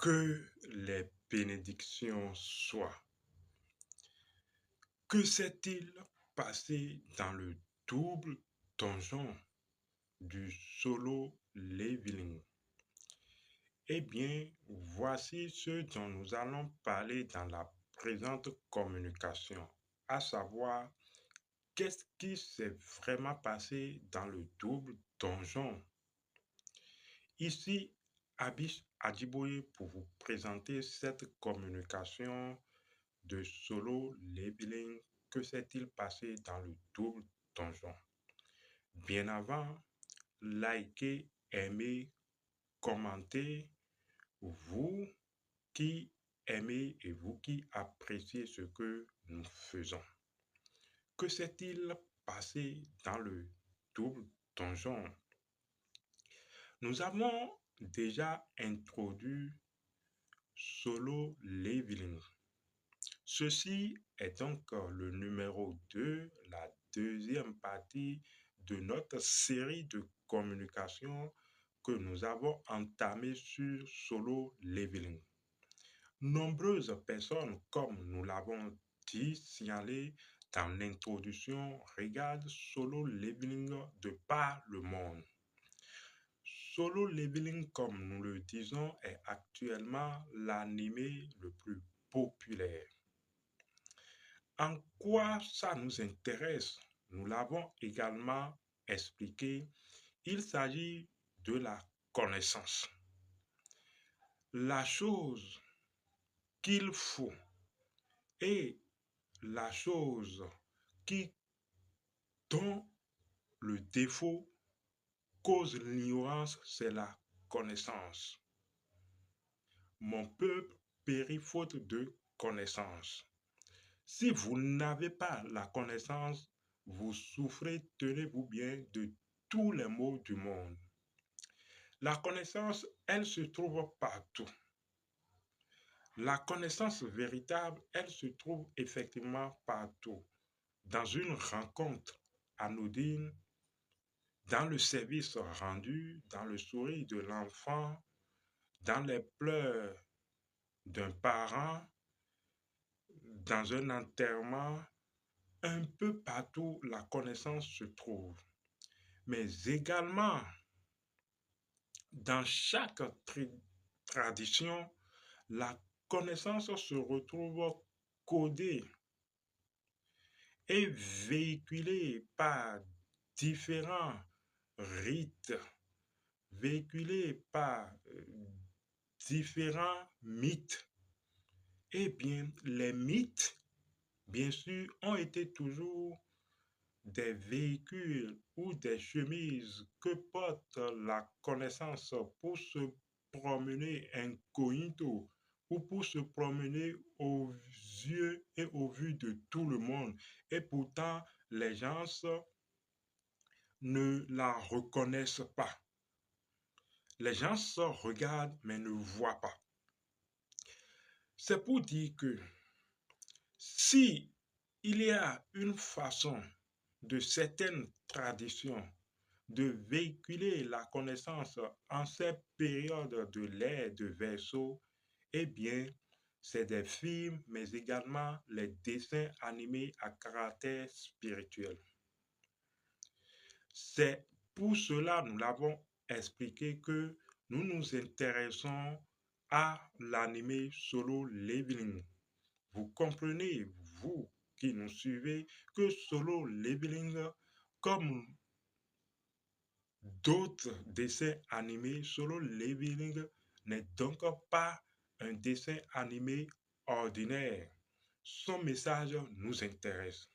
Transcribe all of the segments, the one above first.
Que les bénédictions soient. Que s'est-il passé dans le double donjon du solo leveling? Eh bien, voici ce dont nous allons parler dans la présente communication, à savoir qu'est-ce qui s'est vraiment passé dans le double donjon. Ici, Abish Adjiboye pour vous présenter cette communication de solo leveling. Que s'est-il passé dans le double donjon? Bien avant, likez, aimez, commentez, vous qui aimez et vous qui appréciez ce que nous faisons. Que s'est-il passé dans le double donjon? Nous avons déjà introduit solo leveling. Ceci est donc le numéro 2, la deuxième partie de notre série de communication que nous avons entamée sur solo leveling. Nombreuses personnes, comme nous l'avons dit, signalé dans l'introduction, regardent solo leveling de par le monde. Solo leveling, comme nous le disons, est actuellement l'anime le plus populaire. En quoi ça nous intéresse? Nous l'avons également expliqué. Il s'agit de la connaissance. La chose qu'il faut et la chose qui, dont le défaut cause l'ignorance, c'est la connaissance. Mon peuple périt faute de connaissance. Si vous n'avez pas la connaissance, vous souffrez, tenez-vous bien, de tous les maux du monde. La connaissance, elle se trouve partout. La connaissance véritable, elle se trouve effectivement partout. Dans une rencontre anodine, dans le service rendu, dans le sourire de l'enfant, dans les pleurs d'un parent, dans un enterrement, un peu partout la connaissance se trouve. Mais également, dans chaque tradition, la connaissance se retrouve codée et véhiculée par différents rites, véhiculée par différents mythes. Eh bien, les mythes, bien sûr, ont été toujours des véhicules ou des chemises que porte la connaissance pour se promener incognito ou pour se promener aux yeux et au vu de tout le monde. Et pourtant, les gens ne la reconnaissent pas. Les gens regardent mais ne voient pas. C'est pour dire que si il y a une façon de certaines traditions de véhiculer la connaissance en ces périodes de l'ère de Verseau, eh bien, c'est des films, mais également les dessins animés à caractère spirituel. C'est pour cela, nous l'avons expliqué, que nous nous intéressons à l'anime solo leveling. Vous comprenez, vous qui nous suivez, que solo leveling, comme d'autres dessins animés, solo leveling n'est donc pas un dessin animé ordinaire. Son message nous intéresse.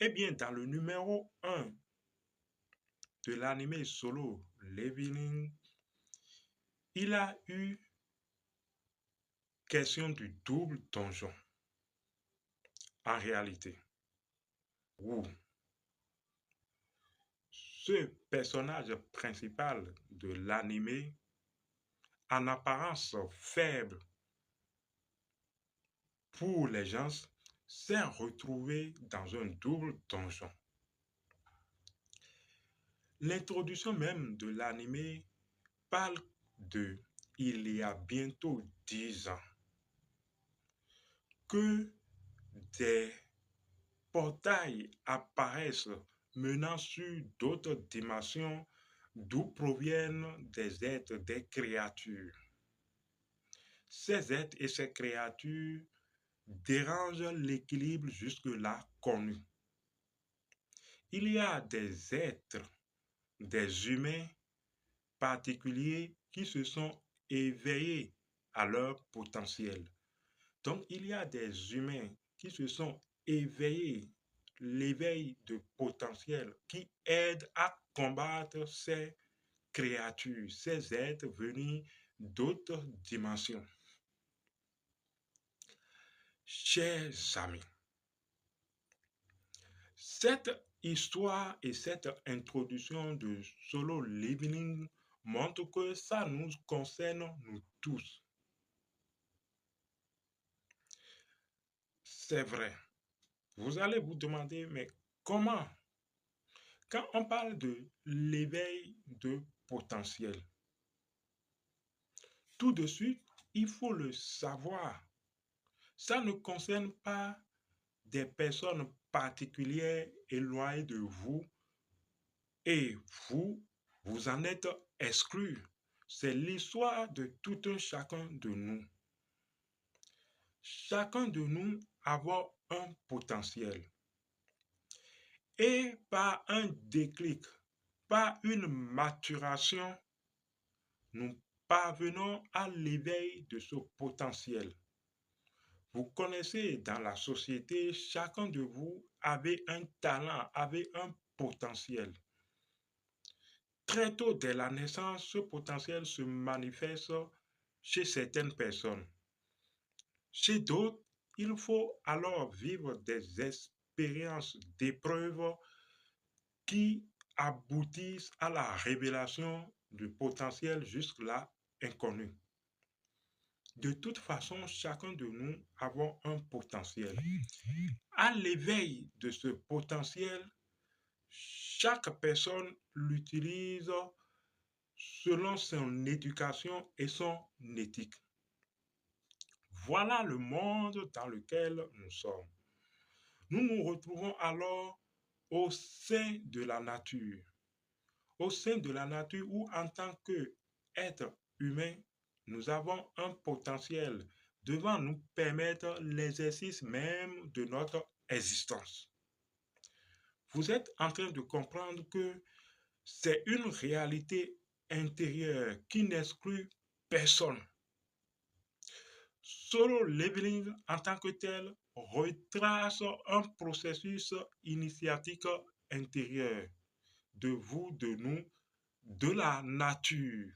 Eh bien, dans le numéro 1 de l'anime solo leveling, il a eu question du double donjon. En réalité, où ce personnage principal de l'anime, en apparence faible pour les gens, s'est retrouvé dans un double donjon. L'introduction même de l'anime parle de il y a bientôt 10 ans que des portails apparaissent menant sur d'autres dimensions d'où proviennent des êtres, des créatures. Ces êtres et ces créatures dérangent l'équilibre jusque-là connu. Il y a des êtres, des humains particuliers qui se sont éveillés à leur potentiel. Donc, il y a des humains qui se sont éveillés, l'éveil de potentiel qui aide à combattre ces créatures, ces êtres venus d'autres dimensions. Chers amis, cette histoire et cette introduction de solo leveling montre que ça nous concerne nous tous. C'est vrai. Vous allez vous demander, mais comment? Quand on parle de l'éveil de potentiel, tout de suite, il faut le savoir. Ça ne concerne pas des personnes particulières éloignées de vous et vous, vous en êtes exclus. C'est l'histoire de tout un chacun de nous. Chacun de nous avons un potentiel. Et par un déclic, par une maturation, nous parvenons à l'éveil de ce potentiel. Vous connaissez dans la société, chacun de vous avait un talent, avait un potentiel. Très tôt dès la naissance, ce potentiel se manifeste chez certaines personnes. Chez d'autres, il faut alors vivre des expériences d'épreuves qui aboutissent à la révélation du potentiel jusque-là inconnu. De toute façon, chacun de nous avons un potentiel. À l'éveil de ce potentiel, chaque personne l'utilise selon son éducation et son éthique. Voilà le monde dans lequel nous sommes. Nous nous retrouvons alors au sein de la nature. Au sein de la nature où en tant qu'être humain, nous avons un potentiel devant nous permettre l'exercice même de notre existence. Vous êtes en train de comprendre que c'est une réalité intérieure qui n'exclut personne. Solo leveling en tant que tel retrace un processus initiatique intérieur de vous, de nous, de la nature.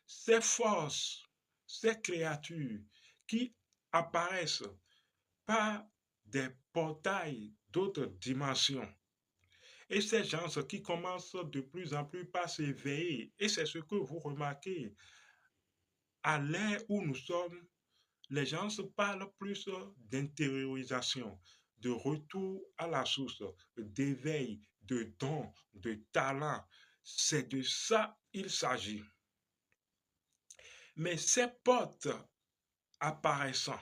Ces forces, ces créatures qui apparaissent par des portails d'autres dimensions. Et ces gens qui commencent de plus en plus par s'éveiller, et c'est ce que vous remarquez, à l'ère où nous sommes, les gens se parlent plus d'intériorisation, de retour à la source, d'éveil, de don, de talent. C'est de ça qu'il s'agit. Mais ces portes apparaissant,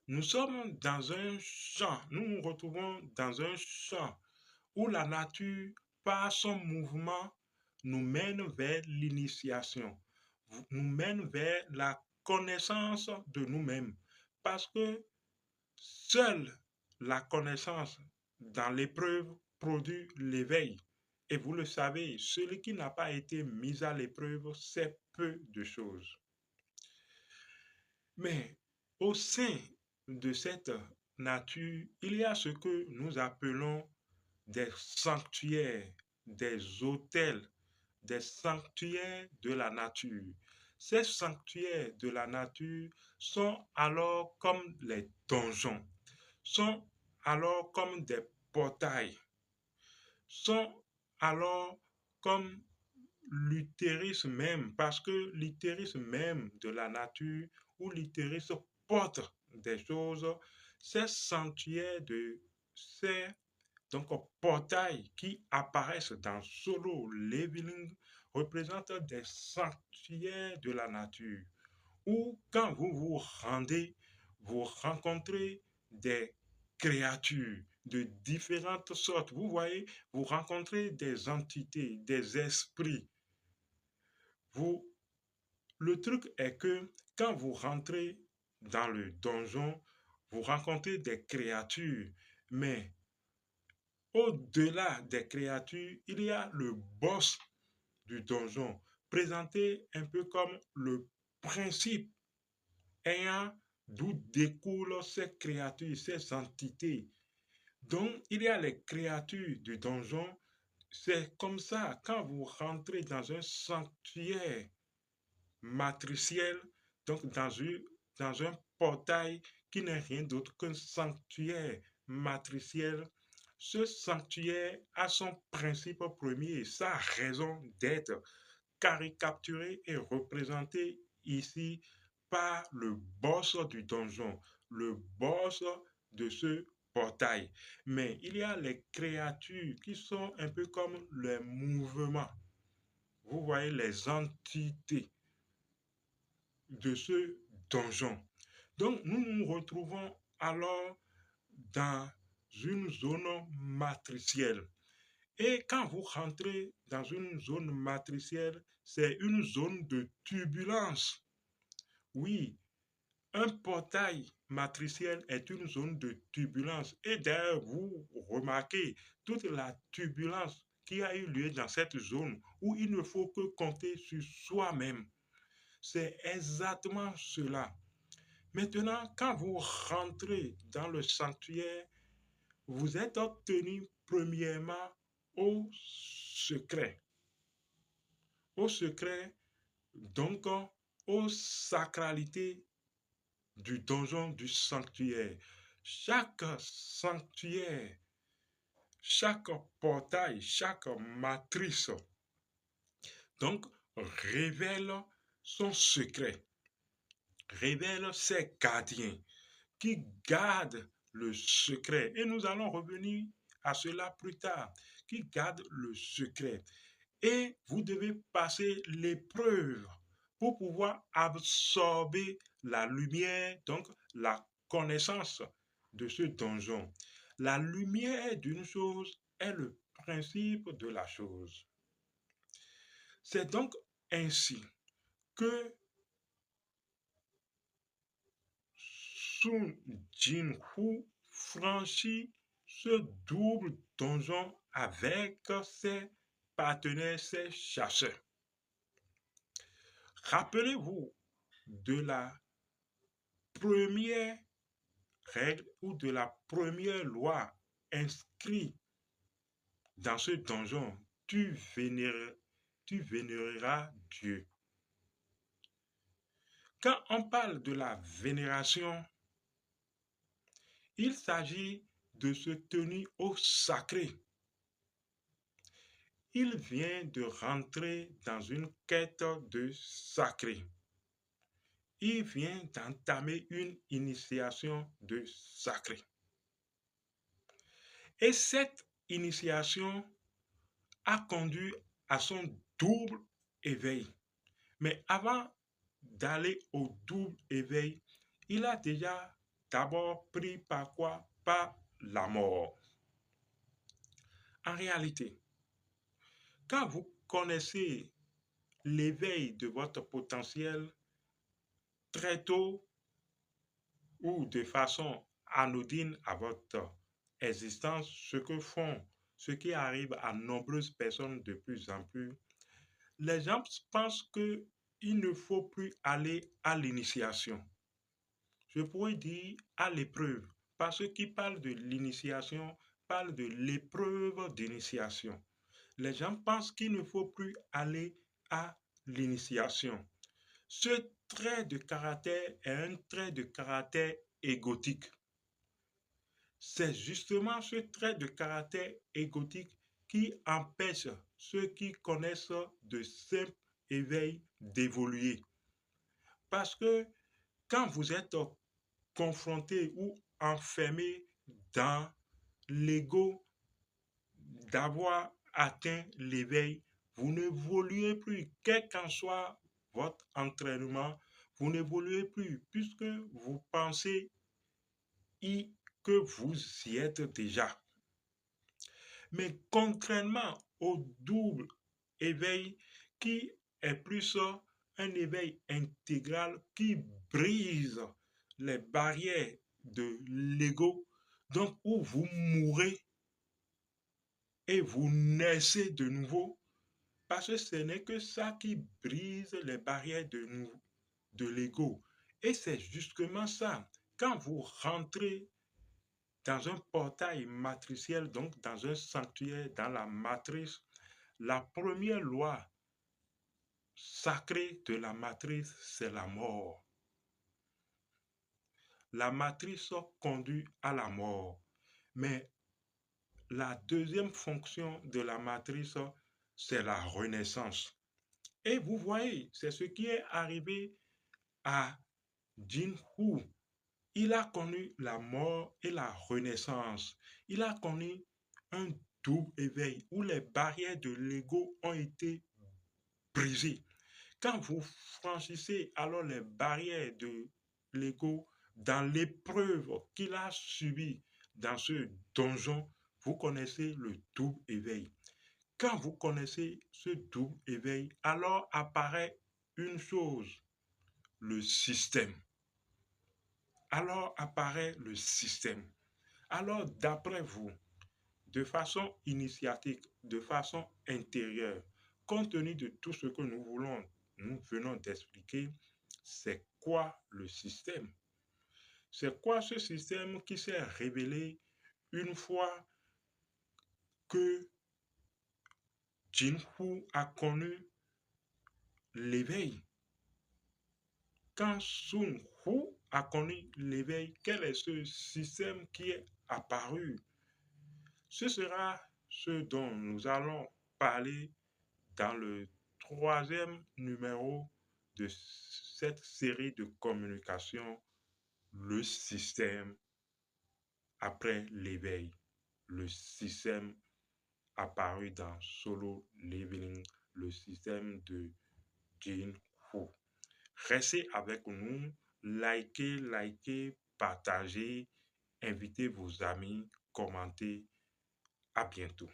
nous sommes dans un champ, nous nous retrouvons dans un champ où la nature, par son mouvement, nous mène vers l'initiation, nous mène vers la connaissance de nous-mêmes. Parce que seule la connaissance dans l'épreuve produit l'éveil. Et vous le savez, celui qui n'a pas été mis à l'épreuve sait peu de choses. Mais au sein de cette nature, il y a ce que nous appelons des sanctuaires, des hôtels, des sanctuaires de la nature. Ces sanctuaires de la nature sont alors comme les donjons, sont alors comme des portails, sont alors comme l'utérus même, parce que l'utérus même de la nature ou l'utérus porte des choses, ces sanctuaires de ces donc portails qui apparaissent dans Solo Leveling représentent des sanctuaires de la nature, où quand vous vous rendez, vous rencontrez des créatures de différentes sortes. Vous voyez, vous rencontrez des entités, des esprits. Vous, le truc est que quand vous rentrez dans le donjon, vous rencontrez des créatures, mais au-delà des créatures, il y a le boss du donjon, présenté un peu comme le principe ayant d'où découlent ces créatures, ces entités. Donc, il y a les créatures du donjon. C'est comme ça, quand vous rentrez dans un sanctuaire matriciel, donc dans un portail qui n'est rien d'autre qu'un sanctuaire matriciel, ce sanctuaire a son principe premier, sa raison d'être, caricaturé et représenté ici par le boss du donjon, le boss de ce portail. Mais il y a les créatures qui sont un peu comme les mouvements. Vous voyez les entités de ce donjon. Donc nous nous retrouvons alors dans une zone matricielle. Et quand vous rentrez dans une zone matricielle, c'est une zone de turbulence. Oui, un portail matriciel est une zone de turbulence. Et d'ailleurs, vous remarquez toute la turbulence qui a eu lieu dans cette zone où il ne faut que compter sur soi-même. C'est exactement cela. Maintenant, quand vous rentrez dans le sanctuaire, vous êtes tenu premièrement au secret. Au secret, donc aux sacralités du donjon du sanctuaire. Chaque sanctuaire, chaque portail, chaque matrice, donc révèle son secret, révèle ses gardiens qui gardent le secret. Et nous allons revenir à cela plus tard, qui gardent le secret. Et vous devez passer l'épreuve pour pouvoir absorber la lumière, donc la connaissance de ce donjon. La lumière d'une chose est le principe de la chose. C'est donc ainsi que Sun Jinhu franchit ce double donjon avec ses partenaires, ses chasseurs. Rappelez-vous de la première règle ou de la première loi inscrite dans ce donjon. Tu vénéreras Dieu. Quand on parle de la vénération, il s'agit de se tenir au sacré. Il vient de rentrer dans une quête de sacré. Il vient d'entamer une initiation de sacré. Et cette initiation a conduit à son double éveil. Mais avant d'aller au double éveil, il a déjà d'abord pris par quoi? Par la mort. En réalité, quand vous connaissez l'éveil de votre potentiel très tôt ou de façon anodine à votre existence, ce qui arrive à nombreuses personnes de plus en plus, les gens pensent qu'il ne faut plus aller à l'initiation. Je pourrais dire à l'épreuve, parce ceux qui parlent de l'initiation parlent de l'épreuve d'initiation. Les gens pensent qu'il ne faut plus aller à l'initiation. Ce trait de caractère est un trait de caractère égotique. C'est justement ce trait de caractère égotique qui empêche ceux qui connaissent de simple éveil d'évoluer. Parce que quand vous êtes confronté ou enfermé dans l'ego d'avoir atteint l'éveil, vous n'évoluez plus, quel qu'en soit votre entraînement, vous n'évoluez plus puisque vous pensez que vous y êtes déjà. Mais contrairement au double éveil qui est plus un éveil intégral qui brise les barrières de l'ego, donc où vous mourrez et vous naissez de nouveau, parce que ce n'est que ça qui brise les barrières de l'ego. Et c'est justement ça. Quand vous rentrez dans un portail matriciel, donc dans un sanctuaire, dans la matrice, la première loi sacrée de la matrice, c'est la mort. La matrice conduit à la mort. Mais la deuxième fonction de la matrice, c'est la renaissance. Et vous voyez, c'est ce qui est arrivé à Jin Hu. Il a connu la mort et la renaissance. Il a connu un double éveil où les barrières de l'ego ont été brisées. Quand vous franchissez alors les barrières de l'ego dans l'épreuve qu'il a subie dans ce donjon, vous connaissez le double éveil. Quand vous connaissez ce double éveil, alors apparaît une chose, le système. Alors apparaît le système. Alors, d'après vous, de façon initiatique, de façon intérieure, compte tenu de tout ce que nous venons d'expliquer, c'est quoi le système? C'est quoi ce système qui s'est révélé une fois que Jinhu a connu l'éveil? Quand Sun Hu a connu l'éveil, quel est ce système qui est apparu? Ce sera ce dont nous allons parler dans le troisième numéro de cette série de communication, le système après l'éveil, le système apparu dans Solo Leveling, le système de Jin Hu. Restez avec nous, likez, partagez, invitez vos amis, commentez. À bientôt.